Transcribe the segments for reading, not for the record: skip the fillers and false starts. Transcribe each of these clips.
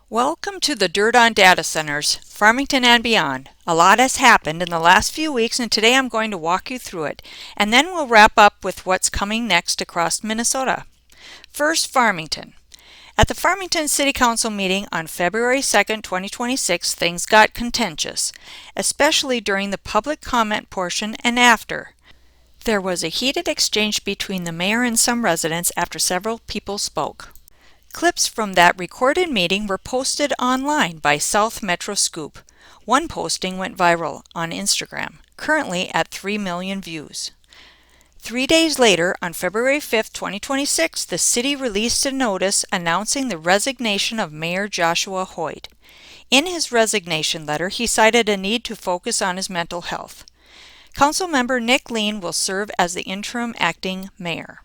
Welcome to the Dirt on Data Centers, Farmington and beyond. A lot has happened in the last few weeks and today I'm going to walk you through it, and then we'll wrap up with what's coming next across Minnesota. First, Farmington. At the Farmington City Council meeting on February 2nd, 2026, things got contentious, especially during the public comment portion and after. There was a heated exchange between the mayor and some residents after several people spoke. Clips from that recorded meeting were posted online by South Metro Scoop. One posting went viral on Instagram, currently at 3 million views. 3 days later, on February 5, 2026, the city released a notice announcing the resignation of Mayor Joshua Hoyt. In his resignation letter, he cited a need to focus on his mental health. Councilmember Nick Lean will serve as the interim acting mayor.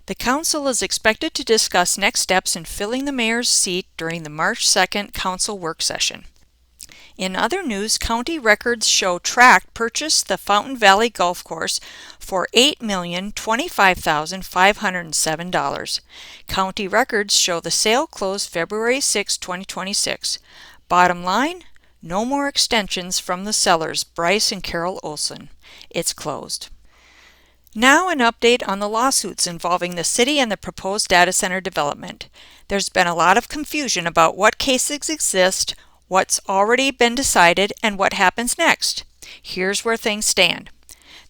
The council is expected to discuss next steps in filling the mayor's seat during the March 2nd council work session. In other news, county records show Tract purchased the Fountain Valley Golf Course for $8,025,507. County records show the sale closed February 6, 2026. Bottom line, no more extensions from the sellers, Bryce and Carol Olson. It's closed. Now an update on the lawsuits involving the city and the proposed data center development. There's been a lot of confusion about what cases exist, what's already been decided, and what happens next. Here's where things stand.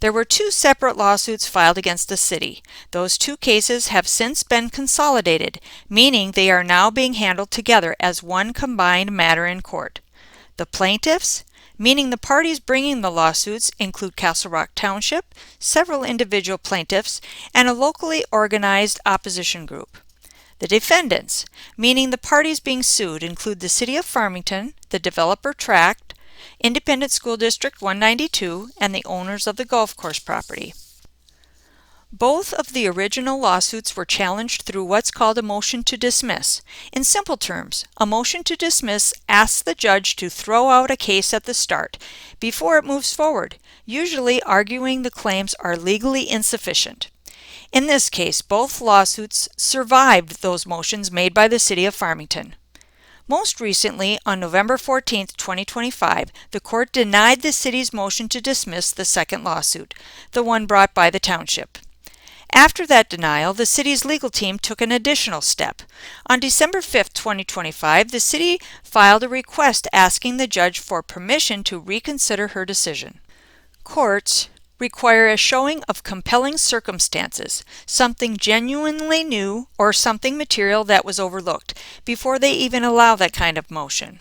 There were two separate lawsuits filed against the city. Those two cases have since been consolidated, meaning they are now being handled together as one combined matter in court. The plaintiffs, meaning the parties bringing the lawsuits, include Castle Rock Township, several individual plaintiffs, and a locally organized opposition group. The defendants, meaning the parties being sued, include the City of Farmington, the developer Tract, Independent School District 192, and the owners of the golf course property. Both of the original lawsuits were challenged through what's called a motion to dismiss. In simple terms, a motion to dismiss asks the judge to throw out a case at the start, before it moves forward, usually arguing the claims are legally insufficient. In this case, both lawsuits survived those motions made by the City of Farmington. Most recently, on November 14, 2025, the court denied the city's motion to dismiss the second lawsuit, the one brought by the township. After that denial, the city's legal team took an additional step. On December 5, 2025, the city filed a request asking the judge for permission to reconsider her decision. Courts require a showing of compelling circumstances, something genuinely new or something material that was overlooked, before they even allow that kind of motion.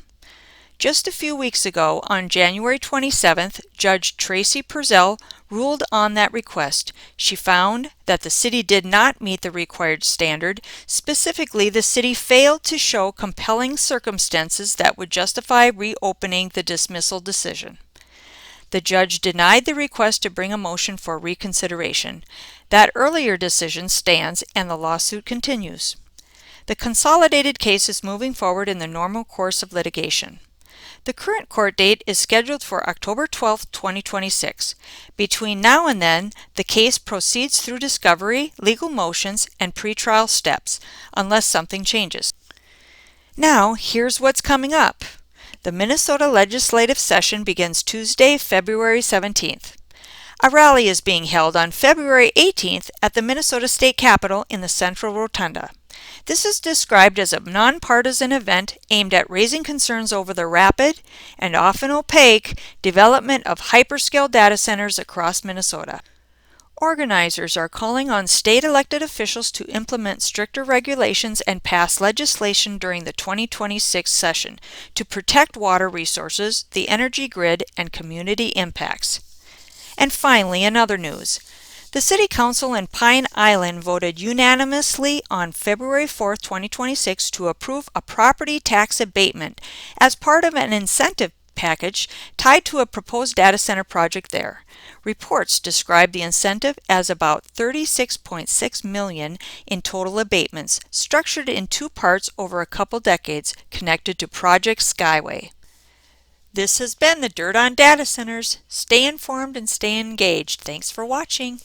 Just a few weeks ago, on January 27th, Judge Tracy Purcell ruled on that request. She found that the city did not meet the required standard. Specifically, the city failed to show compelling circumstances that would justify reopening the dismissal decision. The judge denied the request to bring a motion for reconsideration. That earlier decision stands and the lawsuit continues. The consolidated case is moving forward in the normal course of litigation. The current court date is scheduled for October 12, 2026. Between now and then, the case proceeds through discovery, legal motions, and pretrial steps, unless something changes. Now, here's what's coming up. The Minnesota legislative session begins Tuesday, February 17th. A rally is being held on February 18th at the Minnesota State Capitol in the Central Rotunda. This is described as a nonpartisan event aimed at raising concerns over the rapid and often opaque development of hyperscale data centers across Minnesota. Organizers are calling on state elected officials to implement stricter regulations and pass legislation during the 2026 session to protect water resources, the energy grid, and community impacts. And finally, in other news, the City Council in Pine Island voted unanimously on February 4, 2026 to approve a property tax abatement as part of an incentive package tied to a proposed data center project there. Reports describe the incentive as about $36.6 million in total abatements, structured in two parts over a couple decades, connected to Project Skyway. This has been the Dirt on Data Centers. Stay informed and stay engaged. Thanks for watching.